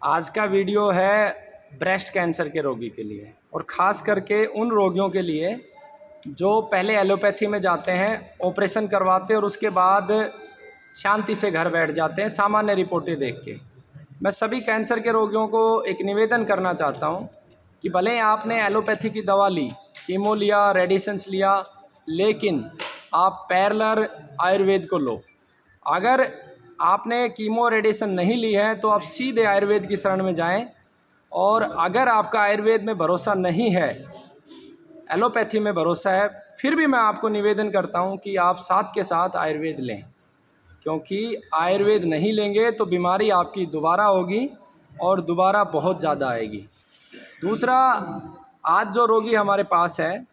आज का वीडियो है ब्रेस्ट कैंसर के रोगी के लिए और ख़ास करके उन रोगियों के लिए जो पहले एलोपैथी में जाते हैं, ऑपरेशन करवाते हैं और उसके बाद शांति से घर बैठ जाते हैं सामान्य रिपोर्टें देख के। मैं सभी कैंसर के रोगियों को एक निवेदन करना चाहता हूं कि भले ही आपने एलोपैथी की दवा ली, कीमो लिया, रेडिएशंस लिया, लेकिन आप पैरेलल आयुर्वेद को लो। अगर आपने कीमो रेडिएशन नहीं ली है तो आप सीधे आयुर्वेद की शरण में जाएं। और अगर आपका आयुर्वेद में भरोसा नहीं है, एलोपैथी में भरोसा है, फिर भी मैं आपको निवेदन करता हूं कि आप साथ के साथ आयुर्वेद लें, क्योंकि आयुर्वेद नहीं लेंगे तो बीमारी आपकी दोबारा होगी और दोबारा बहुत ज़्यादा आएगी। दूसरा, आज जो रोगी हमारे पास है,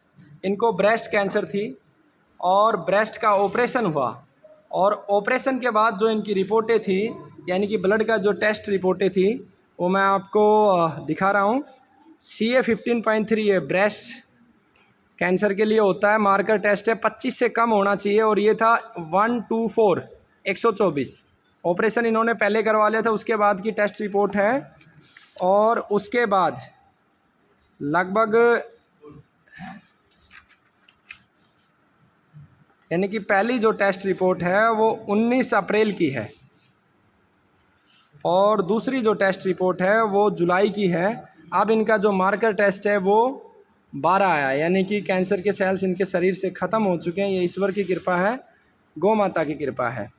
इनको ब्रेस्ट कैंसर थी और ब्रेस्ट का ऑपरेशन हुआ और ऑपरेशन के बाद जो इनकी रिपोर्टें थी, यानी कि ब्लड का जो टेस्ट रिपोर्टें थी, वो मैं आपको दिखा रहा हूँ। CA 15.3 है, ब्रेस्ट कैंसर के लिए होता है, मार्कर टेस्ट है, 25 से कम होना चाहिए और ये था 124 124। ऑपरेशन इन्होंने पहले करवा लिया था, उसके बाद की टेस्ट रिपोर्ट है। और उसके बाद लगभग यानी कि पहली जो टेस्ट रिपोर्ट है वो 19 अप्रैल की है और दूसरी जो टेस्ट रिपोर्ट है वो जुलाई की है। अब इनका जो मार्कर टेस्ट है वो 12 आया, यानी कि कैंसर के सेल्स इनके शरीर से ख़त्म हो चुके हैं। ये ईश्वर की कृपा है, गौ माता की कृपा है।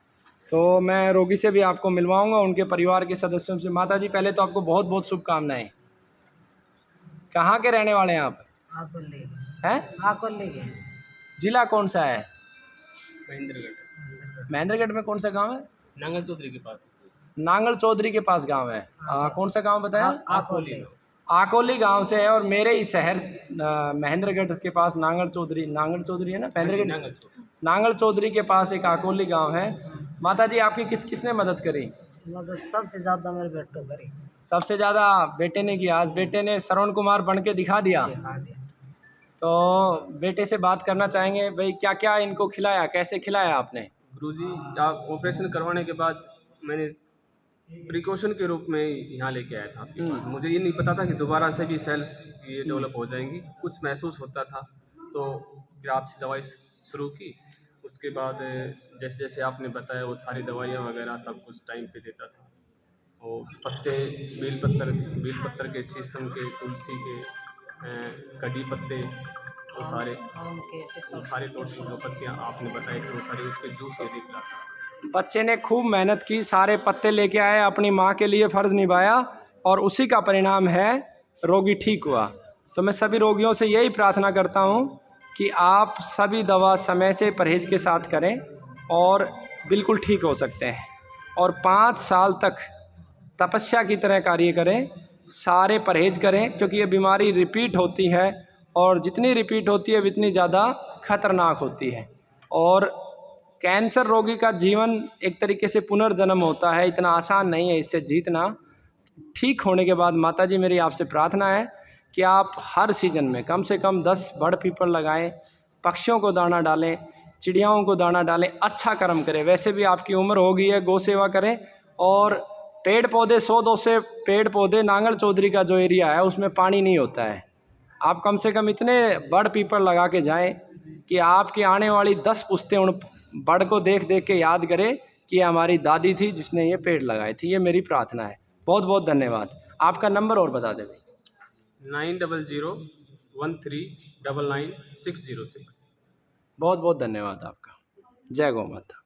तो मैं रोगी से भी आपको मिलवाऊंगा, उनके परिवार के सदस्यों से। माता जी, पहले तो आपको बहुत बहुत शुभकामनाएं। कहाँ के रहने वाले हैं आप? आकोली हैं? जिला कौन सा है? महेंद्रगढ़। महेंद्रगढ़ में कौन सा गांव है? नांगल चौधरी के पास। नांगल चौधरी के पास गांव है। कौन सा गांव बताया? आकोली। आकोली गांव से है और मेरे ही शहर महेंद्रगढ़ के पास नांगल चौधरी है ना, महेंद्रगढ़ नांगल चौधरी के पास एक आकोली गांव है। माता जी, आपकी किस किसने मदद करी? मदद सबसे ज़्यादा मेरे बेटे करी। सबसे ज़्यादा बेटे ने किया। आज बेटे ने श्रवण कुमार बन के दिखा दिया। तो बेटे से बात करना चाहेंगे भाई, क्या क्या इनको खिलाया, कैसे खिलाया आपने? गुरुजी, आप ऑपरेशन करवाने के बाद मैंने प्रिकॉशन के रूप में यहाँ लेके आया था आपके पास। मुझे ये नहीं पता था कि दोबारा से भी सेल्स ये डेवलप हो जाएंगी। कुछ महसूस होता था तो फिर आपसे दवाई शुरू की। उसके बाद जैसे जैसे आपने बताया वो सारी दवाइयाँ वगैरह सब कुछ टाइम पे देता था। और पत्ते, बेल पत्तर के, शीशम के, तुलसी के, कड़ी पत्ते, वो सारे टोटल जो पत्तियाँ आपने बताई थी वो सारी, उसके जूस ये निकला था। बच्चे ने खूब मेहनत की, सारे पत्ते लेके आए, अपनी माँ के लिए फ़र्ज़ निभाया और उसी का परिणाम है रोगी ठीक हुआ। तो मैं सभी रोगियों से यही प्रार्थना करता हूँ कि आप सभी दवा समय से परहेज़ के साथ करें और बिल्कुल ठीक हो सकते हैं। और 5 साल तक तपस्या की तरह कार्य करें, सारे परहेज़ करें, क्योंकि ये बीमारी रिपीट होती है और जितनी रिपीट होती है उतनी ज़्यादा खतरनाक होती है। और कैंसर रोगी का जीवन एक तरीके से पुनर्जन्म होता है, इतना आसान नहीं है इससे जीतना। ठीक होने के बाद माता जी, मेरी आपसे प्रार्थना है कि आप हर सीज़न में कम से कम 10 बड़ पीपल लगाएं, पक्षियों को दाना डालें, चिड़ियाओं को दाना डालें, अच्छा कर्म करें। वैसे भी आपकी उम्र हो गई है, गौ सेवा करें। और पेड़ पौधे, 100-200 पेड़ पौधे, नांगल चौधरी का जो एरिया है उसमें पानी नहीं होता है। आप कम से कम इतने बड़ पीपल लगा के जाएँ कि आपकी आने वाली 10 पुश्तें उन बड़ को देख देख के याद करें कि हमारी दादी थी जिसने ये पेड़ लगाए थे। ये मेरी प्रार्थना है। बहुत बहुत धन्यवाद। आपका नंबर और बता दें भाई। 9001399606। बहुत बहुत धन्यवाद आपका। जय गौ माता।